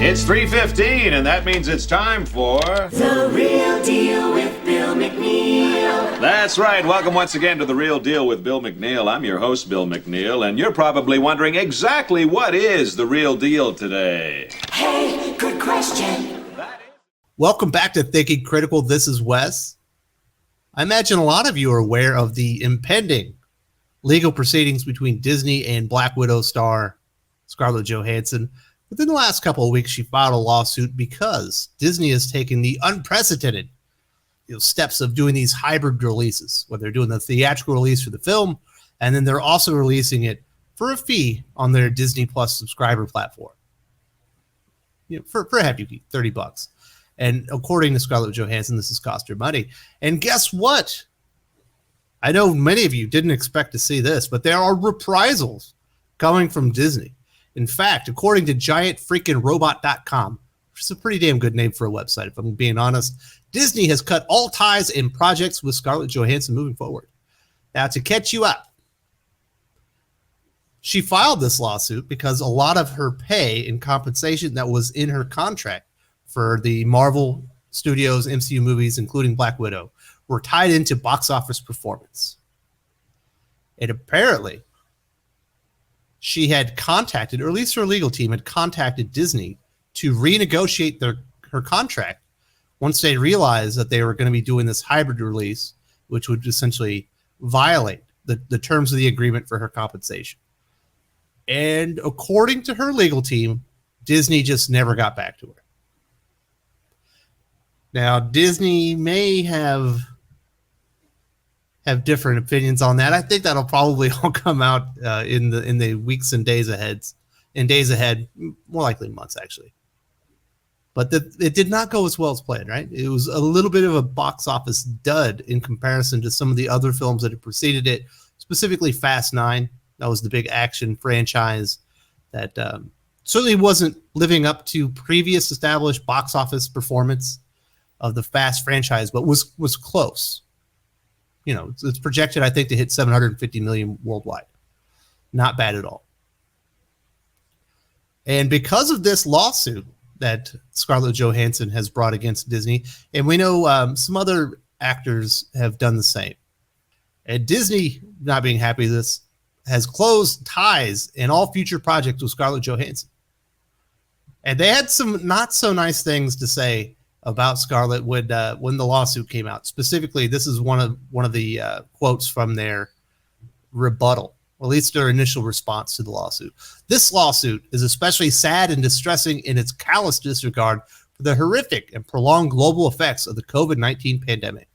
It's 3:15, and that means it's time for The Real Deal with Bill McNeil. That's right. Welcome once again to The Real Deal with Bill McNeil. I'm your host, Bill McNeil, and you're probably wondering exactly what is the real deal today. Hey, good question. Welcome back to Thinking Critical. This is Wes. I imagine a lot of you are aware of the impending legal proceedings between Disney and Black Widow star Scarlett Johansson. Within the last couple of weeks, she filed a lawsuit because Disney has taken the unprecedented steps of doing these hybrid releases, where they're doing the theatrical release for the film, and then they're also releasing it for a fee on their Disney Plus subscriber platform. For a hefty fee, $30. And according to Scarlett Johansson, this has cost her money. And guess what? I know many of you didn't expect to see this, but there are reprisals coming from Disney. In fact, according to giantfreakingrobot.com, which is a pretty damn good name for a website, if I'm being honest, Disney has cut all ties and projects with Scarlett Johansson moving forward. Now, to catch you up, she filed this lawsuit because a lot of her pay and compensation that was in her contract for the Marvel Studios MCU movies, including Black Widow, were tied into box office performance. And apparently, she had contacted, or at least her legal team had contacted Disney to renegotiate her contract once they realized that they were going to be doing this hybrid release, which would essentially violate the terms of the agreement for her compensation. And according to her legal team, Disney just never got back to her. Now, Disney may have different opinions on that. I think that'll probably all come out in the weeks and days ahead. More likely months, actually. But it did not go as well as planned, right? It was a little bit of a box office dud in comparison to some of the other films that had preceded it, specifically Fast 9. That was the big action franchise that certainly wasn't living up to previous established box office performance of the Fast franchise, but was close. It's projected, I think, to hit 750 million worldwide. Not bad at all. And because of this lawsuit that Scarlett Johansson has brought against Disney, and we know some other actors have done the same. And Disney, not being happy with this, has closed ties in all future projects with Scarlett Johansson. And they had some not so nice things to say about Scarlett when the lawsuit came out. Specifically, this is one of the quotes from their rebuttal, or at least their initial response to the lawsuit. This lawsuit is especially sad and distressing in its callous disregard for the horrific and prolonged global effects of the COVID-19 pandemic.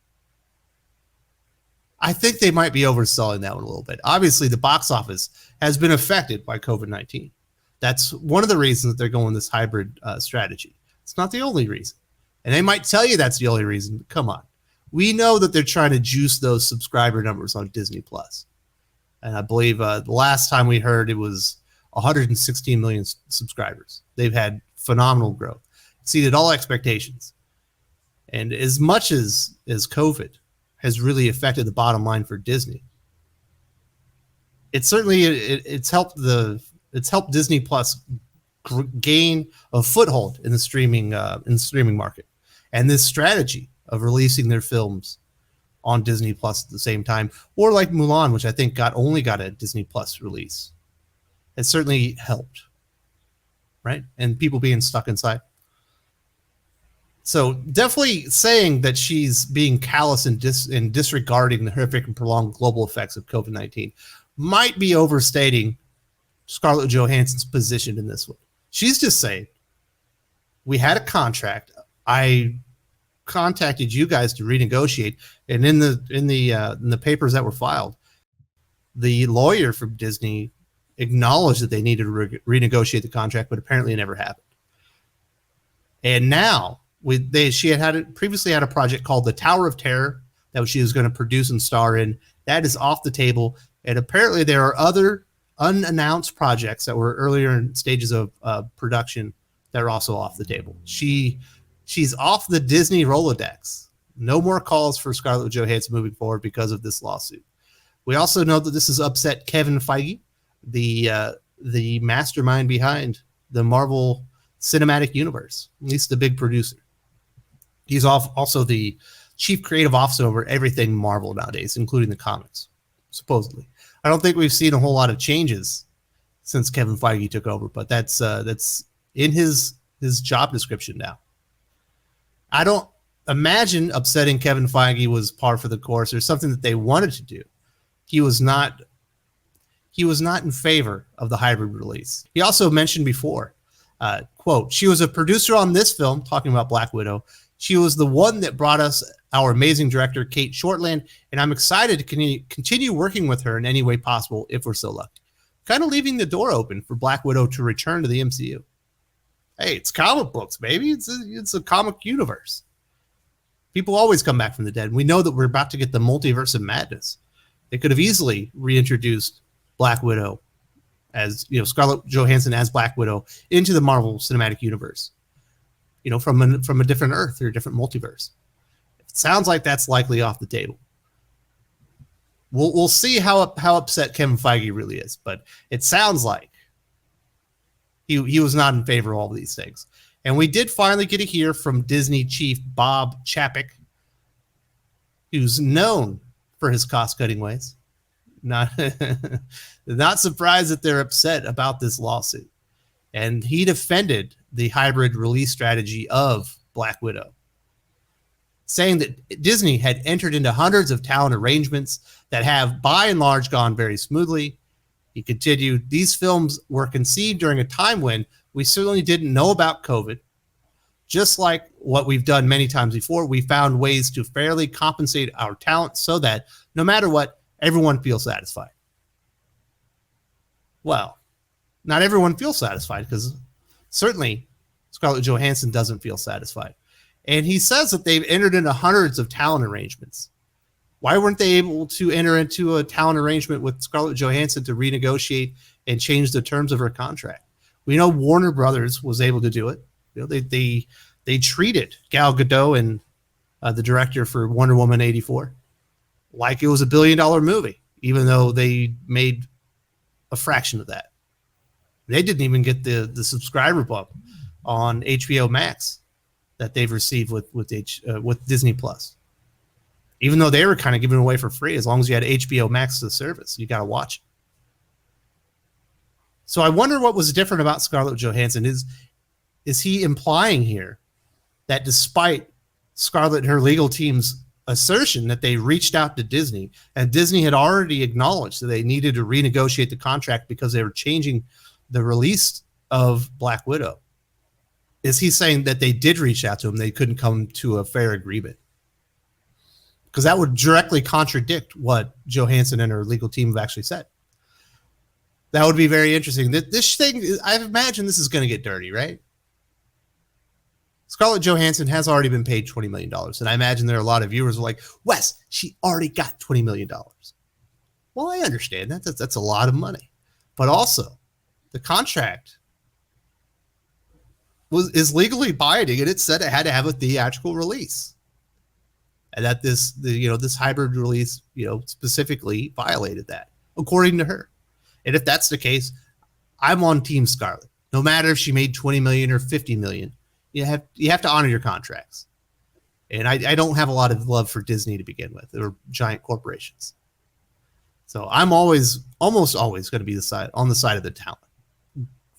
I think they might be overselling that one a little bit. Obviously, the box office has been affected by COVID-19. That's one of the reasons that they're going this hybrid strategy. It's not the only reason. And they might tell you that's the only reason, but come on. We know that they're trying to juice those subscriber numbers on Disney Plus. And I believe the last time we heard it was 116 million subscribers. They've had phenomenal growth, exceeded all expectations. And as much as COVID has really affected the bottom line for Disney, it's certainly it's helped Disney Plus gain a foothold in the streaming market. And this strategy of releasing their films on Disney Plus at the same time, or like Mulan, which I think only got a Disney Plus release, has certainly helped, right? And people being stuck inside. So definitely saying that she's being callous and disregarding the horrific and prolonged global effects of COVID-19 might be overstating Scarlett Johansson's position in this one. She's just saying, we had a contract. I contacted you guys to renegotiate, and in the papers that were filed, the lawyer from Disney acknowledged that they needed to renegotiate the contract, but apparently it never happened. And now she had previously had a project called The Tower of Terror that she was going to produce and star in. That is off the table, and apparently there are other unannounced projects that were earlier in stages of production that are also off the table. She's off the Disney Rolodex. No more calls for Scarlett Johansson moving forward because of this lawsuit. We also know that this has upset Kevin Feige, the mastermind behind the Marvel cinematic universe, at least the big producer. He's also the chief creative officer over everything Marvel nowadays, including the comics, supposedly. I don't think we've seen a whole lot of changes since Kevin Feige took over, but that's in his job description now. I don't imagine upsetting Kevin Feige was par for the course or something that they wanted to do. He was not in favor of the hybrid release. He also mentioned before, quote, "She was a producer on this film," talking about Black Widow. "She was the one that brought us our amazing director, Kate Shortland, and I'm excited to continue working with her in any way possible if we're so lucky." Kind of leaving the door open for Black Widow to return to the MCU. Hey, it's comic books, baby. It's a comic universe. People always come back from the dead. We know that we're about to get the multiverse of madness. They could have easily reintroduced Black Widow as, Scarlett Johansson as Black Widow into the Marvel Cinematic Universe, from a different Earth or a different multiverse. It sounds like that's likely off the table. We'll see how upset Kevin Feige really is, but it sounds like he was not in favor of all of these things. And we did finally get to hear from Disney chief Bob Chapek, who's known for his cost-cutting ways. Not surprised that they're upset about this lawsuit. And he defended the hybrid release strategy of Black Widow, saying that Disney had entered into hundreds of talent arrangements that have, by and large, gone very smoothly. He continued, "These films were conceived during a time when we certainly didn't know about COVID. Just like what we've done many times before, we found ways to fairly compensate our talent so that no matter what, everyone feels satisfied." Well, not everyone feels satisfied, because certainly Scarlett Johansson doesn't feel satisfied. And he says that they've entered into hundreds of talent arrangements. Why weren't they able to enter into a talent arrangement with Scarlett Johansson to renegotiate and change the terms of her contract? We know Warner Brothers was able to do it. They treated Gal Gadot and the director for Wonder Woman 84 like it was $1 billion movie, even though they made a fraction of that. They didn't even get the subscriber bump on HBO Max that they've received with Disney Plus. Even though they were kind of giving it away for free, as long as you had HBO Max to the service, you got to watch it. So I wonder what was different about Scarlett Johansson. Is he implying here that despite Scarlett and her legal team's assertion that they reached out to Disney, and Disney had already acknowledged that they needed to renegotiate the contract because they were changing the release of Black Widow, is he saying that they did reach out to him, they couldn't come to a fair agreement? Because that would directly contradict what Johansson and her legal team have actually said. That would be very interesting. This thing, I imagine this is going to get dirty, right? Scarlett Johansson has already been paid $20 million. And I imagine there are a lot of viewers who are like, "Wes, she already got $20 million. Well, I understand that. That's a lot of money. But also, the contract is legally binding, and it said it had to have a theatrical release. And that this hybrid release, specifically violated that, according to her. And if that's the case, I'm on Team Scarlett. No matter if she made $20 million or $50 million, you have to honor your contracts. And I don't have a lot of love for Disney to begin with, or giant corporations. So I'm almost always going to be on the side of the talent,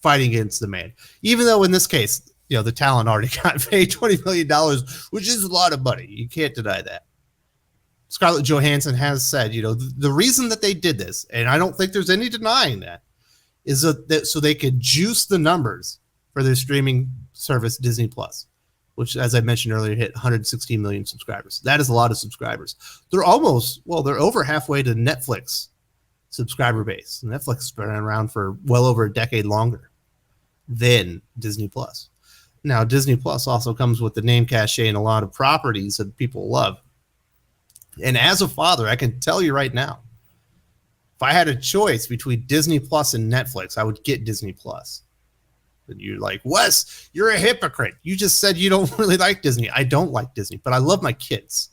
fighting against the man. Even though in this case, the talent already got paid $20 million, which is a lot of money. You can't deny that. Scarlett Johansson has said, the reason that they did this, and I don't think there's any denying that, is that so they could juice the numbers for their streaming service, Disney Plus, which, as I mentioned earlier, hit 116 million subscribers. That is a lot of subscribers. They're over halfway to Netflix subscriber base. Netflix has been around for well over a decade longer than Disney Plus. Now, Disney Plus also comes with the name cachet and a lot of properties that people love. And as a father, I can tell you right now, if I had a choice between Disney Plus and Netflix, I would get Disney Plus. And you're like, "Wes, you're a hypocrite. You just said you don't really like Disney." I don't like Disney, but I love my kids.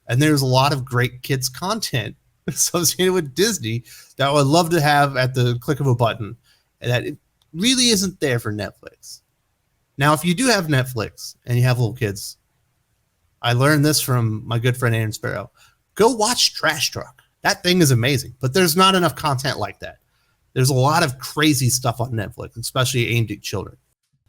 And there's a lot of great kids content associated with Disney that I would love to have at the click of a button, and that it really isn't there for Netflix. Now, if you do have Netflix and you have little kids, I learned this from my good friend Aaron Sparrow. Go watch Trash Truck. That thing is amazing, but there's not enough content like that. There's a lot of crazy stuff on Netflix, especially aimed at children.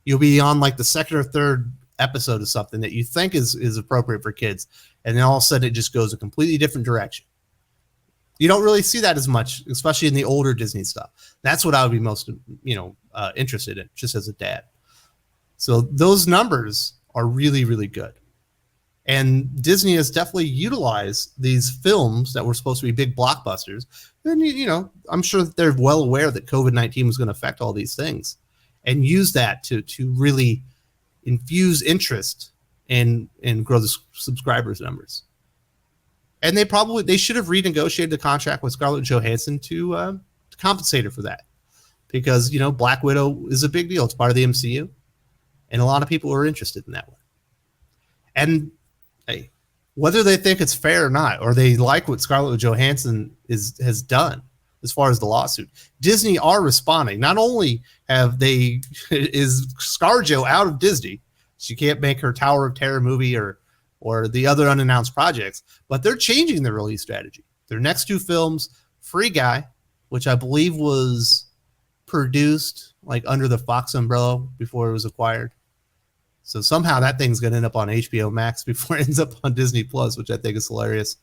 You'll be on like the second or third episode of something that you think is appropriate for kids, and then all of a sudden it just goes a completely different direction. You don't really see that as much, especially in the older Disney stuff. That's what I would be most, interested in, just as a dad. So those numbers are really, really good. And Disney has definitely utilized these films that were supposed to be big blockbusters. And, I'm sure that they're well aware that COVID-19 was going to affect all these things, and use that to really infuse interest and grow the subscribers numbers. And they should have renegotiated the contract with Scarlett Johansson to compensate her for that, because Black Widow is a big deal. It's part of the MCU, and a lot of people are interested in that one. And hey, whether they think it's fair or not, or they like what Scarlett Johansson has done as far as the lawsuit, Disney are responding. Not only is ScarJo out of Disney, she can't make her Tower of Terror movie or the other unannounced projects, but they're changing their release strategy. Their next two films, Free Guy, which I believe was produced like under the Fox umbrella before it was acquired. So somehow that thing's going to end up on HBO Max before it ends up on Disney Plus, which I think is hilarious.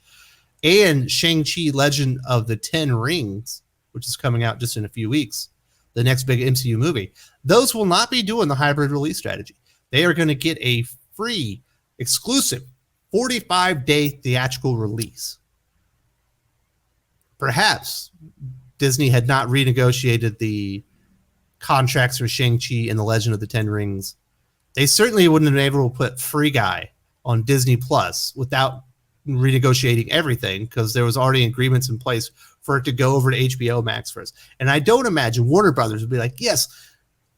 And Shang-Chi Legend of the Ten Rings, which is coming out just in a few weeks, the next big MCU movie. Those will not be doing the hybrid release strategy. They are going to get a free, exclusive 45-day theatrical release. Perhaps Disney had not renegotiated the contracts for Shang-Chi and the Legend of the Ten Rings. They certainly wouldn't have been able to put Free Guy on Disney Plus without renegotiating everything, because there was already agreements in place for it to go over to HBO Max first. And I don't imagine Warner Brothers would be like, yes,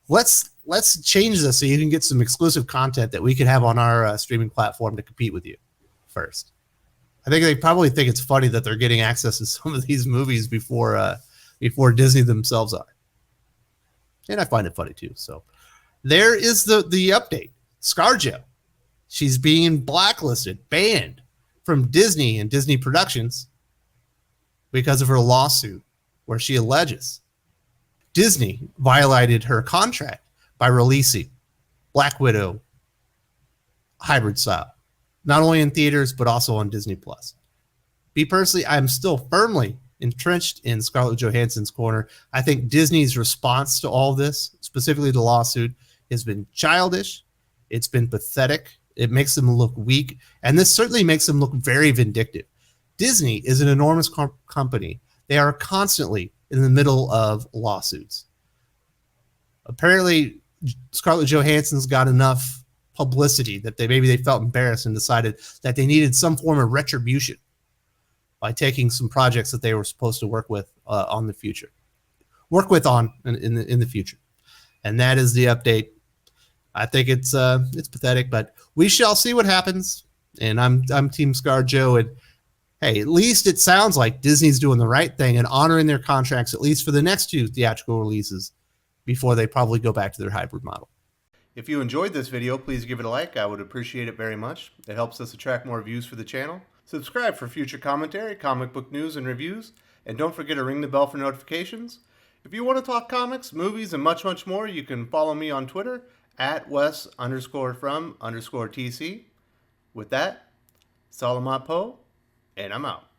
let's change this so you can get some exclusive content that we could have on our streaming platform to compete with you first. I think they probably think it's funny that they're getting access to some of these movies before Disney themselves are. And I find it funny too. So there is the update. ScarJo, she's being blacklisted, banned from Disney and Disney Productions because of her lawsuit where she alleges Disney violated her contract by releasing Black Widow hybrid style, not only in theaters but also on Disney Plus. Me personally, I'm still firmly entrenched in Scarlett Johansson's corner. I think Disney's response to all this, specifically the lawsuit, has been childish. It's been pathetic. It makes them look weak, and this certainly makes them look very vindictive. Disney is an enormous company. They are constantly in the middle of lawsuits. Apparently, Scarlett Johansson's got enough publicity that they felt embarrassed and decided that they needed some form of retribution by taking some projects that they were supposed to work with in the future, and that is the update. I think it's pathetic, but we shall see what happens. And I'm Team ScarJo, and hey, at least it sounds like Disney's doing the right thing and honoring their contracts, at least for the next two theatrical releases, before they probably go back to their hybrid model. If you enjoyed this video, please give it a like. I would appreciate it very much. It helps us attract more views for the channel. Subscribe for future commentary, comic book news, and reviews. And don't forget to ring the bell for notifications. If you want to talk comics, movies, and much, much more, you can follow me on Twitter at Wes_from_TC. With that, Salamat Po, and I'm out.